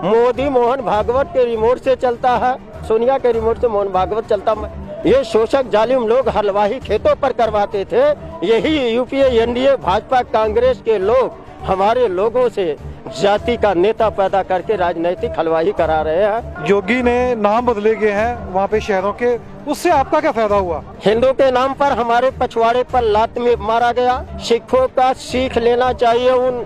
मोदी मोहन भागवत के रिमोट से चलता है, सोनिया के रिमोट से मोहन भागवत चलता है। ये शोषक जालिम लोग हलवाही खेतों पर करवाते थे। यही यूपीए एनडीए भाजपा कांग्रेस के लोग हमारे लोगों से जाति का नेता पैदा करके राजनीतिक हलवाही करा रहे हैं। योगी ने नाम बदले गए हैं वहाँ पे शहरों के, उससे आपका क्या फायदा हुआ? हिंदू के नाम पर हमारे पछवाड़े पर लात में मारा गया। सिखों का सीख लेना चाहिए उन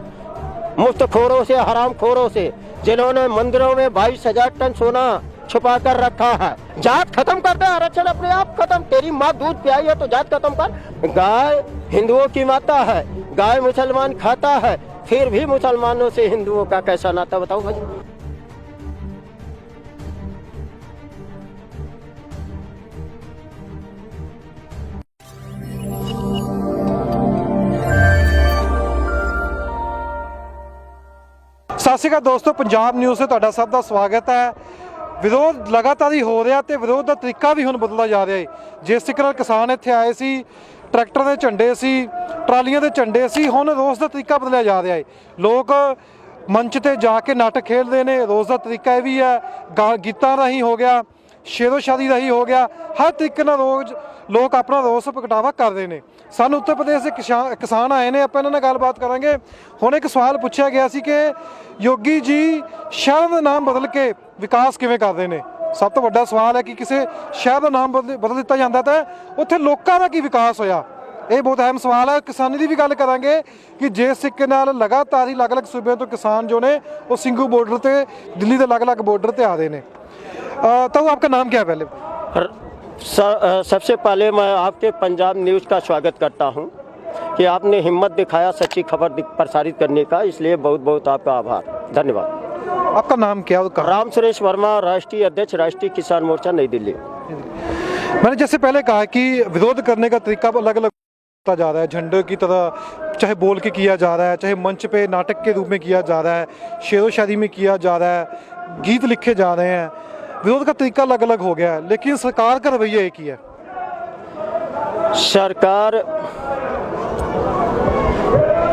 मुफ्तखोरों से, हरामखोरों से, जिन्होंने मंदिरों में 22,000 टन सोना छुपा कर रखा है। जात खत्म करते हैं, आरक्षण अपने आप खत्म। तेरी माँ दूध पियाई है तो जात खत्म कर। गाय हिंदुओं की माता है, गाय मुसलमान खाता है, फिर भी मुसलमानों से हिंदुओं का कैसा नाता बताओ भाई। ਸਤਿ ਸ਼੍ਰੀ ਅਕਾਲ ਦੋਸਤੋ, ਪੰਜਾਬ ਨਿਊਜ਼ ਤੇ ਤੁਹਾਡਾ ਸਭ ਦਾ ਸਵਾਗਤ ਹੈ। ਵਿਰੋਧ ਲਗਾਤਾਰ ਹੀ ਹੋ ਰਿਹਾ ਤੇ ਵਿਰੋਧ ਦਾ ਤਰੀਕਾ ਵੀ ਹੁਣ ਬਦਲਦਾ ਜਾ ਰਿਹਾ ਹੈ। ਜਿਸ ਤਰੀਕੇ ਨਾਲ ਕਿਸਾਨ ਇੱਥੇ ਆਏ ਸੀ, ਟਰੈਕਟਰ ਦੇ ਝੰਡੇ ਸੀ, ਟਰਾਲੀਆਂ ਦੇ ਝੰਡੇ ਸੀ, ਹੁਣ ਰੋਸ ਦਾ ਤਰੀਕਾ ਬਦਲਿਆ ਜਾ ਰਿਹਾ ਹੈ। ਲੋਕ ਮੰਚ ਤੇ ਜਾ ਕੇ ਨਾਟਕ ਖੇਡਦੇ ਨੇ। ਰੋਸ ਦਾ ਤਰੀਕਾ ਇਹ ਵੀ ਹੈ, ਗੀਤਾਂ ਰਾਹੀਂ ਹੋ ਗਿਆ, ਸ਼ੇਰੋ ਸ਼ਾਇਰੀ ਰਾਹੀਂ ਹੋ ਗਿਆ, ਹਰ ਤਰੀਕੇ ਨਾਲ ਲੋਕ ਆਪਣਾ ਰੋਸ ਪ੍ਰਗਟਾਵਾ ਕਰਦੇ ਨੇ। ਸਾਨੂੰ ਉੱਤਰ ਪ੍ਰਦੇਸ਼ ਦੇ ਕਿਸਾਨ ਆਏ ਨੇ, ਆਪਾਂ ਇਹਨਾਂ ਨਾਲ ਗੱਲਬਾਤ ਕਰਾਂਗੇ। ਹੁਣ ਇੱਕ ਸਵਾਲ ਪੁੱਛਿਆ ਗਿਆ ਸੀ ਕਿ ਯੋਗੀ ਜੀ ਸ਼ਹਿਰ ਦਾ ਨਾਮ ਬਦਲ ਕੇ ਵਿਕਾਸ ਕਿਵੇਂ ਕਰਦੇ ਨੇ। ਸਭ ਤੋਂ ਵੱਡਾ ਸਵਾਲ ਹੈ ਕਿ ਕਿਸੇ ਸ਼ਹਿਰ ਦਾ ਨਾਮ ਬਦਲ ਦਿੱਤਾ ਜਾਂਦਾ ਤਾਂ ਉੱਥੇ ਲੋਕਾਂ ਦਾ ਕੀ ਵਿਕਾਸ ਹੋਇਆ। ਇਹ ਬਹੁਤ ਅਹਿਮ ਸਵਾਲ ਹੈ। ਕਿਸਾਨੀ ਦੀ ਵੀ ਗੱਲ ਕਰਾਂਗੇ ਕਿ ਜਿਸ ਤਰੀਕੇ ਨਾਲ ਲਗਾਤਾਰ ਹੀ ਅਲੱਗ-ਅਲੱਗ ਸੂਬਿਆਂ ਤੋਂ ਕਿਸਾਨ ਜੋ ਨੇ ਉਹ ਸਿੰਘੂ ਬਾਰਡਰ ਤੇ ਦਿੱਲੀ ਦੇ ਅਲੱਗ-ਅਲੱਗ ਬਾਰਡਰ ਤੇ ਆ ਰਹੇ ਨੇ। तो आपका नाम क्या है पहले? सबसे पहले मैं आपके पंजाब न्यूज़ का स्वागत करता हूं कि आपने हिम्मत दिखाया सच्ची खबर प्रसारित करने का, इसलिए बहुत बहुत आपका आभार, धन्यवाद। आपका नाम क्या है? राम सुरेश वर्मा, राष्ट्रीय अध्यक्ष, राष्ट्रीय किसान मोर्चा, नई दिल्ली। मैंने जैसे पहले कहा कि विरोध करने का तरीका अलग अलग होता जा रहा है। झंडे की तरह चाहे बोल के किया जा रहा है, चाहे मंच पे नाटक के रूप में किया जा रहा है, शेरो शायरी में किया जा रहा है, गीत लिखे जा रहे हैं। विरोध का तरीका अलग अलग हो गया है, लेकिन सरकार का रवैया एक ही है। सरकार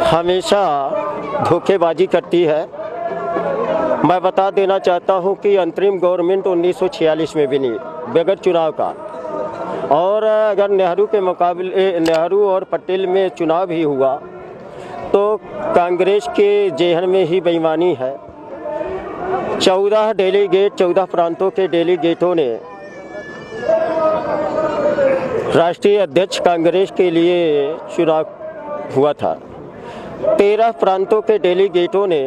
हमेशा धोखेबाजी करती है। मैं बता देना चाहता हूं कि अंतरिम गवर्नमेंट 1946 में भी नहीं, बगैर चुनाव का। और अगर नेहरू के मुकाबले नेहरू और पटेल में चुनाव ही हुआ तो कांग्रेस के जेहन में ही बेईमानी है। 14 डेलीगेट, 14 प्रांतों के डेलीगेटों ने राष्ट्रीय अध्यक्ष कांग्रेस के लिए चुनाव हुआ था। 13 प्रांतों के डेलीगेटों ने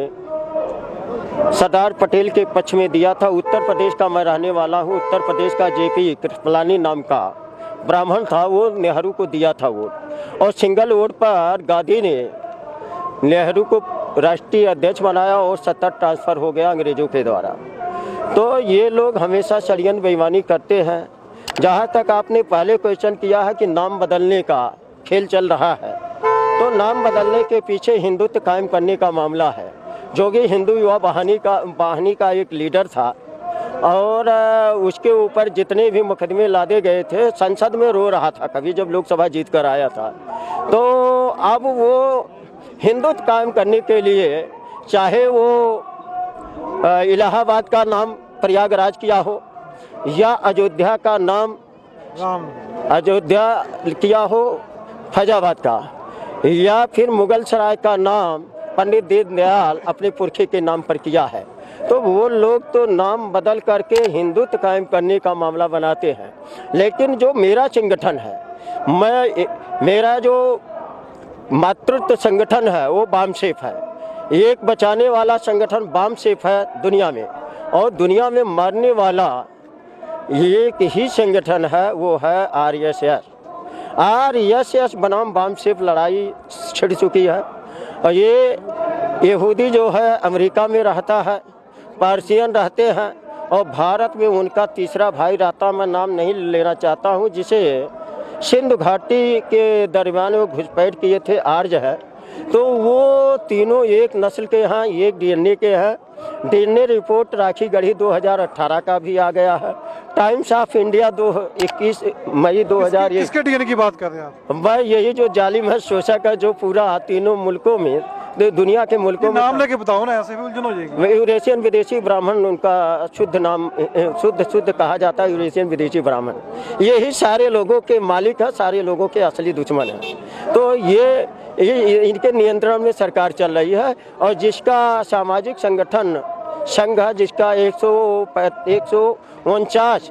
सरदार पटेल के पक्ष में दिया था। उत्तर प्रदेश का मैं रहने वाला हूँ। उत्तर प्रदेश का जेपी कृपलानी नाम का ब्राह्मण था, वो नेहरू को दिया था वोट। और सिंगल वोट पर गांधी ने नेहरू को राष्ट्रीय अध्यक्ष बनाया और सत्ता ट्रांसफ़र हो गया अंग्रेज़ों के द्वारा। तो ये लोग हमेशा षड्यंत्र बेईमानी करते हैं। जहाँ तक आपने पहले क्वेश्चन किया है कि नाम बदलने का खेल चल रहा है, तो नाम बदलने के पीछे हिंदुत्व कायम करने का मामला है। जो कि हिंदू युवा वाहिनी का एक लीडर था और उसके ऊपर जितने भी मुकदमे लादे गए थे, संसद में रो रहा था कभी जब लोकसभा जीत कर आया था। तो अब वो हिंदुत्व कायम करने के लिए चाहे वो इलाहाबाद का नाम प्रयागराज किया हो, या अयोध्या का नाम अयोध्या किया हो फैजाबाद का, या फिर मुगल सराय का नाम पंडित दीनदयाल अपने पुरखे के नाम पर किया है, तो वो लोग तो नाम बदल करके हिंदुत्व कायम करने का मामला बनाते हैं। लेकिन जो मेरा संगठन है, मेरा जो मातृत्व संगठन है वो बामसेफ है। एक बचाने वाला संगठन बामसेफ है दुनिया में, और दुनिया में मारने वाला एक ही संगठन है, वो है आरएसएस। आरएसएस बनाम बामसेफ लड़ाई छिड़ चुकी है। और ये यहूदी जो है अमेरिका में रहता है, पारसियन रहते हैं, और भारत में उनका तीसरा भाई रहता, मैं नाम नहीं लेना चाहता हूँ, जिसे सिंधु घाटी के दरमियान वो घुसपैठ किए थे, आर्य है। तो वो तीनों एक नस्ल के हैं, एक डीएनए के हैं। डीएनए रिपोर्ट राखी गढ़ी 2018 का भी आ गया है। टाइम्स ऑफ इंडिया 21 मई 2000। किसके डीएनए की बात कर रहे हैं आप? भाई यही जो जालिम है, शोषक है, जो पूरा तीनों मुल्कों में दुनिया के मुल्कों में नाम लेके बताओ ना, ऐसे भी उलझन हो जाएगी। यूरेशियन विदेशी ब्राह्मण उनका शुद्ध नाम, शुद्ध कहा जाता है यूरेशियन विदेशी ब्राह्मण। यही सारे लोगों के मालिक है, सारे लोगों के असली दुश्मन है। तो ये इनके नियंत्रण में सरकार चल रही है। और जिसका सामाजिक संगठन संघ है, जिसका 149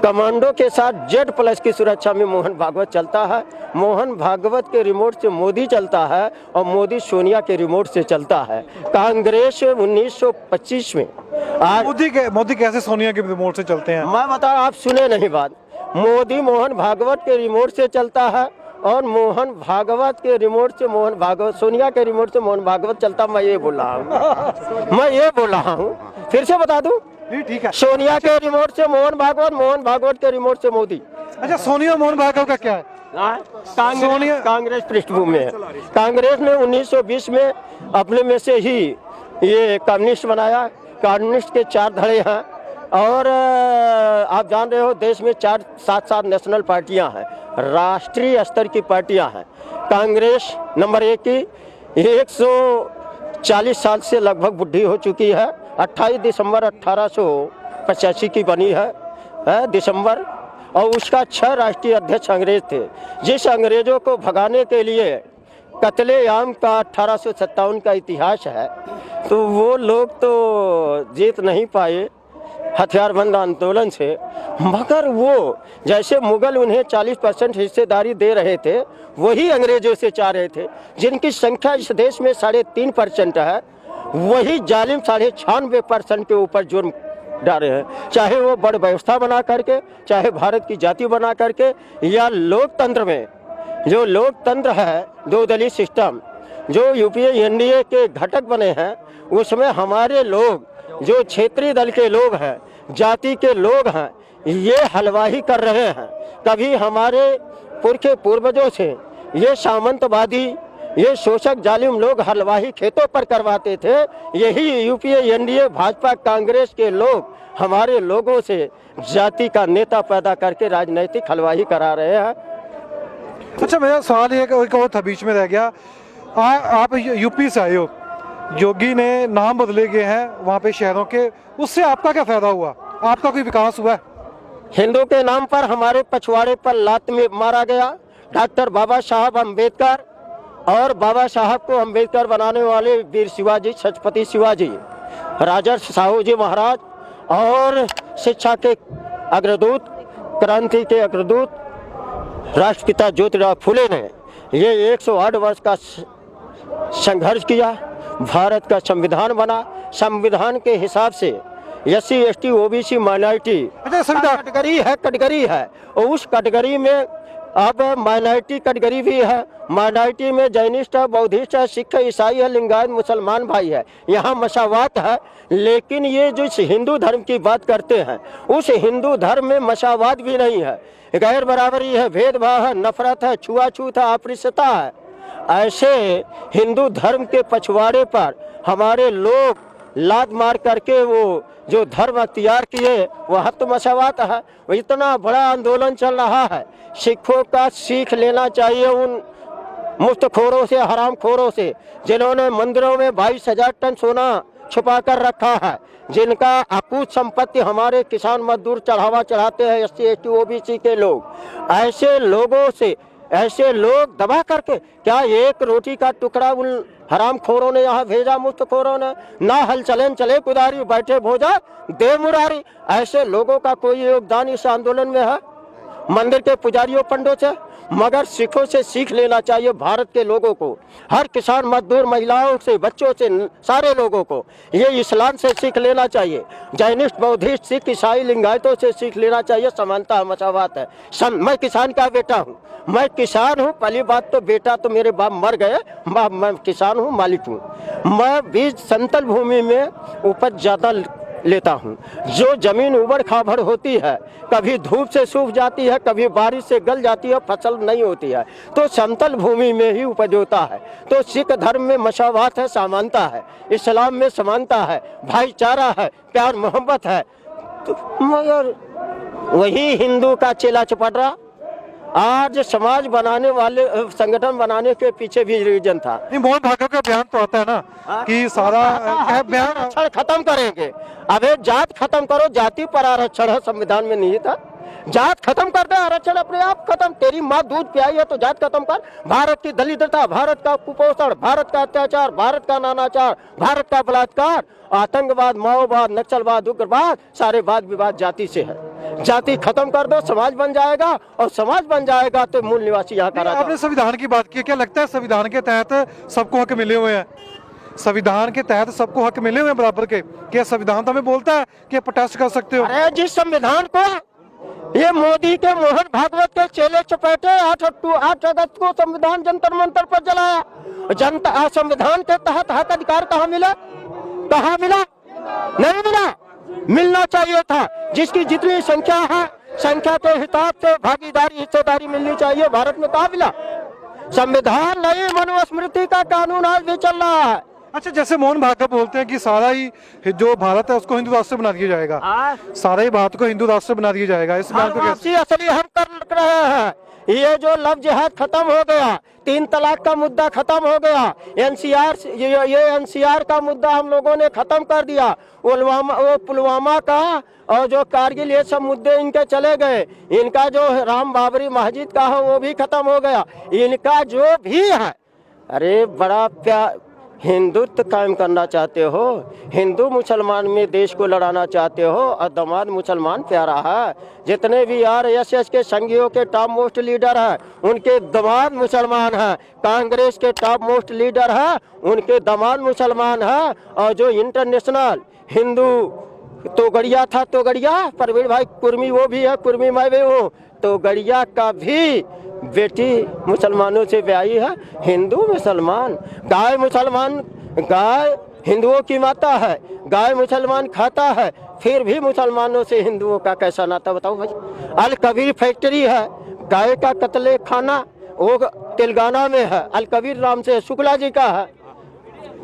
कमांडो के साथ Z+ की सुरक्षा में मोहन भागवत चलता है। मोहन भागवत के रिमोट से मोदी चलता है और मोदी सोनिया के रिमोट से चलता है। कांग्रेस 1925 में आज मोदी कैसे सोनिया के रिमोट से चलते हैं? मैं बता, आप सुने नहीं बात। मोदी मोहन भागवत के रिमोट से चलता है और मोहन भागवत के रिमोट से मोहन भागवत, सोनिया के रिमोट से मोहन भागवत चलता। मैं ये बोल रहा हूँ, मैं ये बोल रहा हूँ, फिर से बता दूं। ठीक है। सोनिया के रिमोट से मोहन भागवत, मोहन भागवत के रिमोट से मोदी। अच्छा, सोनिया मोहन भागवत का क्या है? कांग्रेस पृष्ठभूमि है। कांग्रेस ने 1920 में अपने में से ही ये कम्युनिस्ट बनाया। कम्युनिस्ट के 4 धड़े हैं और आप जान रहे हो देश में 4-7 नेशनल पार्टियां हैं, राष्ट्रीय स्तर की पार्टियां हैं। कांग्रेस नंबर 1 की 140 साल से लगभग बुढ़ी हो चुकी है। 28 दिसंबर 1885 की बनी है दिसंबर। और उसका 6 राष्ट्रीय अध्यक्ष अंग्रेज थे। जिस अंग्रेजों को भगाने के लिए कत्लेआम का 1857 का इतिहास है, तो वो लोग तो जीत नहीं पाए हथियारबंद आंदोलन से। मगर वो जैसे मुगल उन्हें 40% हिस्सेदारी दे रहे थे, वही अंग्रेजों से चाह रहे थे। जिनकी संख्या इस देश में 3.5% है, वही जालिम 96% के ऊपर जुर्म डाले हैं। चाहे वो बड़ व्यवस्था बना करके, चाहे भारत की जाति बना करके, या लोकतंत्र में जो लोकतंत्र है, 2 दलीय सिस्टम जो यूपीए एनडीए के घटक बने हैं, उसमें हमारे लोग जो क्षेत्रीय दल के लोग हैं, जाति के लोग हैं, ये हलवाही कर रहे हैं। कभी हमारे पूर्वजों से ये सामंतवादी, ये शोषक जालिम लोग हलवाही खेतों पर करवाते थे। यही यूपीए एनडीए भाजपा कांग्रेस के लोग हमारे लोगों से जाति का नेता पैदा करके राजनीतिक हलवाही करा रहे हैं। अच्छा, मेरा सवाल ये एक और था, बीच में रह गया। आप यूपी से आए हो, योगी ने नाम बदले गए हैं वहाँ पे शहरों के, उससे आपका क्या फायदा हुआ? आपका कोई विकास हुआ है? हिंदू के नाम पर हमारे पछवाड़े पर लात में मारा गया। डॉक्टर बाबा साहब अम्बेडकर और बाबा साहब को अम्बेडकर बनाने वाले वीर शिवाजी, छत्रपति शिवाजी, राजर्षि साहू जी महाराज और शिक्षा के अग्रदूत, क्रांति के अग्रदूत राष्ट्रपिता ज्योतिराव फुले ने ये 108 वर्ष का संघर्ष किया। भारत का संविधान बना। संविधान के हिसाब से SC ST OBC minority category है और उस कैटेगरी में अब माइनॉरिटी कैटेगरी भी है। माइनॉरिटी में जैनिस्ट है, बौद्धिस्ट है, सिख है, ईसाई है, लिंगायत, मुसलमान भाई है। यहाँ मसावात है। लेकिन ये जो हिंदू धर्म की बात करते हैं, उस हिंदू धर्म में मसावात भी नहीं है, गैर बराबरी है, भेदभाव है, नफरत है, छुआछूत है, अस्पृश्यता है। ऐसे हिंदू धर्म के पछवाड़े पर हमारे लोग लात मार करके वो जो धर्म अख्तियार किए, वह तो मसावात है। वो इतना बड़ा आंदोलन चल रहा है। सिखों का सीख लेना चाहिए उन मुफ्तखोरों से, हरामखोरों से, जिन्होंने मंदिरों में 22,000 टन सोना छुपा कर रखा है, जिनका अकूत संपत्ति हमारे किसान मजदूर चढ़ावा चढ़ाते हैं, SC ST OBC के लोग। ऐसे लोगों से, ऐसे लोग दबा करके, क्या एक रोटी का टुकड़ा उन हरामखोरों ने यहाँ भेजा, मुफ्तखोरों ने? ना हल चलें चले कुदारी, बैठे भोजा दे मुरारी। ऐसे लोगों का कोई योगदान इस आंदोलन में है? मंदिर के पुजारियों, पंडों से? मगर सिखों से सीख लेना चाहिए भारत के लोगों को, हर किसान मजदूर, महिलाओं से, बच्चों से, सारे लोगों को। ये इस्लाम से सीख लेना चाहिए, जैनिस्ट, बौद्धिस्ट, सिख, ईसाई, लिंगायतों से सीख लेना चाहिए। समानता है, मसावात है। मैं किसान का बेटा हूँ, मैं किसान हूँ। पहली बात तो बेटा तो मेरे बाप मर गए, मैं किसान हूँ, मालिक हूँ। मैं बीज समतल भूमि में उपज ज़्यादा लेता हूँ। जो जमीन उबड़ खाबड़ होती है, कभी धूप से सूख जाती है, कभी बारिश से गल जाती है, फसल नहीं होती है, तो समतल भूमि में ही उपज होता है। तो सिख धर्म में मसावात है, समानता है। इस्लाम में समानता है, भाईचारा है, प्यार मोहब्बत है। तो मगर वही हिंदू का चेला चपटा आज समाज बनाने वाले संगठन बनाने के पीछे भी रीजन था। नहीं, मोहन भागवत का बयान तो आता है ना कि सारा बयान आरक्षण खत्म करेंगे। अबे जात खत्म करो, जाति पर आरक्षण है संविधान में नहीं था। जात खत्म कर दे, आरक्षण अपने आप खत्म। तेरी माँ दूध पियाई है तो जात खत्म कर। भारत की दलितता, भारत का कुपोषण, भारत का अत्याचार, भारत का नानाचार, भारत का बलात्कार, आतंकवाद, माओवाद, नक्सलवाद, उग्रवाद, सारे वाद विवाद जाति से है। जाति खत्म कर दो, समाज बन जाएगा, और समाज बन जाएगा तो मूल निवासी यहाँ का राजा। आपने संविधान की बात की, क्या लगता है संविधान के तहत सबको हक मिले हुए हैं? संविधान के तहत सबको हक मिले हुए हैं बराबर के? क्या संविधान तो हमें बोलता है कि प्रोटेस्ट कर सकते हो? अरे जिस संविधान को ये मोदी के मोहन भागवत के चेले चपेटे 8 अगस्त को संविधान जंतर मंतर पर जलाया। जनता संविधान के तहत हक अधिकार कहाँ मिला? कहाँ मिला? नहीं मिला। मिलना चाहिए था। जिसकी जितनी संख्या है, संख्या के हिसाब से भागीदारी हिस्सेदारी मिलनी चाहिए। भारत में कहाँ मिला? संविधान नहीं, मनुस्मृति का कानून आज भी चल रहा है। अच्छा, जैसे मोहन भागवत बोलते हैं कि सारा ही जो भारत है उसको हिंदू राष्ट्र बना दिया जाएगा, सारा ही भारत को हिंदू राष्ट्र बना दिया जाएगा, इस बात को कैसे? असली हम कर रहे हैं। ये जो लव जिहाद खत्म हो गया, 3 तलाक का मुद्दा खत्म हो गया, एनसीआर ये एनसीआर का मुद्दा हम लोगों ने खत्म कर दिया। वो पुलवामा का और जो कारगिल, ये सब मुद्दे इनके चले गए। इनका जो राम बाबरी मस्जिद का है वो भी खत्म हो गया। इनका जो भी है, अरे बड़ा प्यार हिंदुत्व कायम करना चाहते हो, हिंदू मुसलमान में देश को लड़ाना चाहते हो, और दामाद मुसलमान प्यारा है। जितने भी आरएसएस के संघियों के टॉप मोस्ट लीडर हैं, उनके दामाद मुसलमान हैं। कांग्रेस के टॉप मोस्ट लीडर हैं, उनके दामाद मुसलमान हैं। और जो इंटरनेशनल हिंदू तोगड़िया था, तोगड़िया परवीन भाई कुर्मी, वो भी है, कुर्मी मैं भी हूँ। तोगड़िया का भी बेटी मुसलमानों से ब्याही है। हिंदू मुसलमान, गाय मुसलमान, गाय हिंदुओं की माता है, गाय मुसलमान खाता है, फिर भी मुसलमानों से हिंदुओं का कैसा नाता बताओ भाई। अल कबीर फैक्ट्री है, गाय का कत्ले खाना, वो तेलंगाना में है। अल कबीर नाम से शुक्ला जी का है।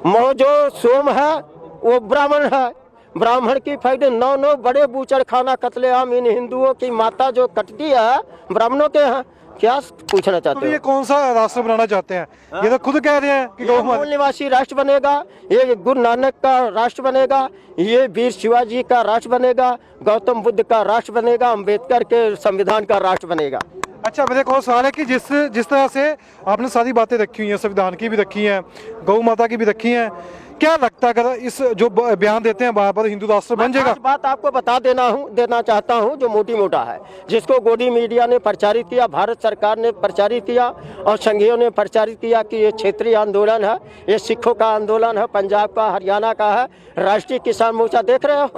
जो सोम है वो ब्राह्मण है, ब्राह्मण की फैक्ट्री। 9 बड़े बूचर खाना कत्ले आम इन हिंदुओं की माता जो कटती है ब्राह्मणों के यहाँ। क्या पूछना चाहते हो? तो ये कौन सा राष्ट्र बनाना चाहते हैं? ये तो खुद कह रहे हैं कि मूल निवासी राष्ट्र बनेगा, ये गुरु नानक का राष्ट्र बनेगा, ये वीर शिवाजी का राष्ट्र बनेगा, गौतम बुद्ध का राष्ट्र बनेगा, अम्बेडकर के संविधान का राष्ट्र बनेगा। अच्छा, मेरे को सवाल है कि जिस तरह से आपने सारी बातें रखी हुई हैं, संविधान की भी रखी हैं, गौ माता की भी रखी हैं, क्या लगता है अगर इस जो बयान देते हैं बार बार हिंदू राष्ट्र बन जाएगा? बात आपको बता देना चाहता हूं जो मोटी मोटा है, जिसको गोदी मीडिया ने प्रचारित किया, भारत सरकार ने प्रचारित किया और संघियों ने प्रचारित किया कि ये क्षेत्रीय आंदोलन है, ये सिखों का आंदोलन है, पंजाब का, हरियाणा का है। राष्ट्रीय किसान मोर्चा देख रहे हो,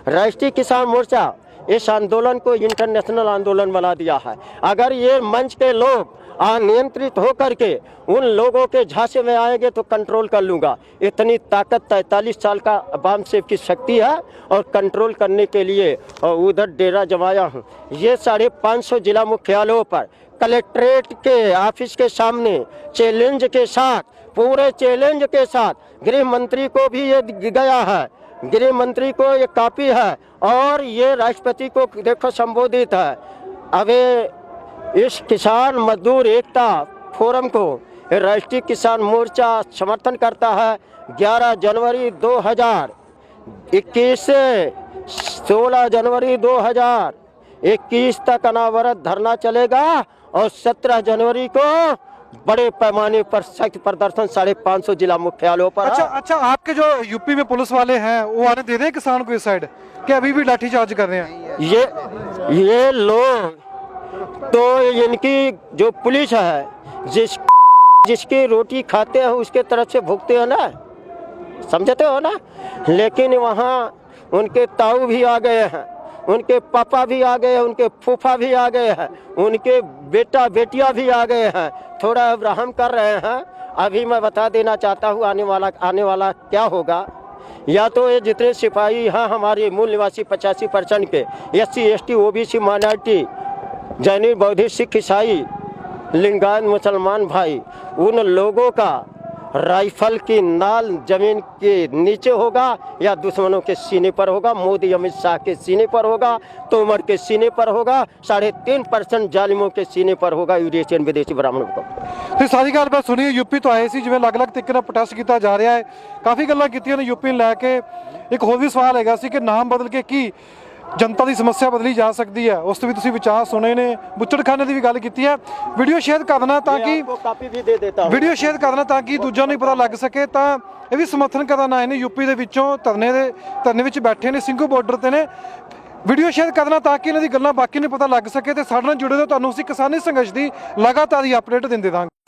राष्ट्रीय किसान मोर्चा इस आंदोलन को इंटरनेशनल आंदोलन बना दिया है। अगर ये मंच के लोग अनियंत्रित होकर के उन लोगों के झांसे में आएंगे तो कंट्रोल कर लूँगा। इतनी ताकत 43 साल का अवाम सेव की शक्ति है और कंट्रोल करने के लिए और उधर डेरा जमाया हूँ। ये 550 जिला मुख्यालयों पर कलेक्ट्रेट के ऑफिस के सामने चैलेंज के साथ, पूरे चैलेंज के साथ गृह मंत्री को भी ये गया है, गृह मंत्री को ये कॉपी है और ये राष्ट्रपति को देखो संबोधित है। अबे इस किसान मजदूर एकता फोरम को राष्ट्रीय किसान मोर्चा समर्थन करता है। 11 जनवरी 2021 से 16 जनवरी 2021 तक अनावरत धरना चलेगा और 17 जनवरी को बड़े पैमाने पर सख्त प्रदर्शन 550 जिला मुख्यालयों पर। अच्छा, आपके जो यूपी में पुलिस वाले हैं वो आने दे रहे हैं किसान को इस साइड, क्या अभी भी लाठीचार्ज कर रहे हैं? ये लोग तो इनकी जो पुलिस है, जिसकी रोटी खाते हैं उसके तरफ से भुगते हैं ना, समझते हो ना। लेकिन वहाँ उनके ताऊ भी आ गए हैं, उनके पापा भी आ गए हैं, उनके फूफा भी आ गए हैं, उनके बेटा बेटियां भी आ गए हैं। थोड़ा रहम कर रहे हैं। अभी मैं बता देना चाहता हूँ आने वाला क्या होगा। या तो ये जितने सिपाही हैं हमारे मूल निवासी 85% के, SC ST OBC माइनॉरिटी, जैनी बौद्धिस्ट सिख ईसाई लिंगायत मुसलमान भाई, उन लोगों का राइफल की नाल जमीन के नीचे होगा या दुश्मनों के सीने पर होगा, मोदी अमित शाह के सीने पर होगा, तोमर के सीने पर होगा, 3.5% जालिमों के सीने पर होगा, यूरेशियन विदेशी ब्राह्मणों को। ਤੇ ਸਾਰੀ ਗੱਲਬਾਤ ਸੁਣੀ ਯੂਪੀ ਤੋਂ ਆਏ ਸੀ, ਜਿਵੇਂ ਅਲੱਗ-ਅਲੱਗ ਤਰੀਕੇ ਨਾਲ ਪ੍ਰੋਟੈਸਟ ਕੀਤਾ ਜਾ ਰਿਹਾ ਹੈ, ਕਾਫੀ ਗੱਲਾਂ ਕੀਤੀਆਂ ਨੇ ਯੂਪੀ ਨੂੰ ਲੈ ਕੇ। ਇੱਕ ਹੋਰ ਵੀ ਸਵਾਲ ਹੈਗਾ ਸੀ ਕਿ ਨਾਮ ਬਦਲ ਕੇ ਕੀ ਜਨਤਾ ਦੀ ਸਮੱਸਿਆ ਬਦਲੀ ਜਾ ਸਕਦੀ ਹੈ, ਉਸ ਤੇ ਵੀ ਤੁਸੀਂ ਵਿਚਾਰ ਸੁਣੇ ਨੇ। ਬੁੱਚੜਖਾਨੇ ਦੀ ਵੀ ਗੱਲ ਕੀਤੀ ਹੈ। ਵੀਡੀਓ ਸ਼ੇਅਰ ਕਰ ਦੇਣਾ ਤਾਂ ਕਿ ਕਾਪੀ ਵੀ ਦੇ ਦੇਤਾ ਹੂੰ। ਵੀਡੀਓ ਸ਼ੇਅਰ ਕਰ ਦੇਣਾ ਤਾਂ ਕਿ ਦੂਜਿਆਂ ਨੂੰ ਪਤਾ ਲੱਗ ਸਕੇ। ਤਾਂ ਇਹ ਵੀ ਸਮਰਥਨ ਕਰਨ ਆਏ ਨੇ ਯੂਪੀ ਦੇ ਵਿੱਚੋਂ, ਧਰਨੇ ਵਿੱਚ ਬੈਠੇ ਨੇ, ਸਿੰਘੂ ਬਾਰਡਰ ਤੇ ਨੇ। ਵੀਡੀਓ ਸ਼ੇਅਰ ਕਰਨਾ ਤਾਂ ਕਿ ਇਹਨਾਂ ਦੀ ਗੱਲਾਂ ਬਾਕੀ ਨੂੰ ਪਤਾ ਲੱਗ ਸਕੇ। ਤੇ ਸਾਡੇ ਨਾਲ ਜੁੜੇ ਰਹੋ, ਤੁਹਾਨੂੰ ਅਸੀਂ ਕਿਸਾਨੀ ਸੰਘਰਸ਼ ਦੀ ਲਗਾਤਾਰ ਹੀ ਅਪਡੇਟ ਦਿੰਦੇ ਰਹਾਂਗੇ।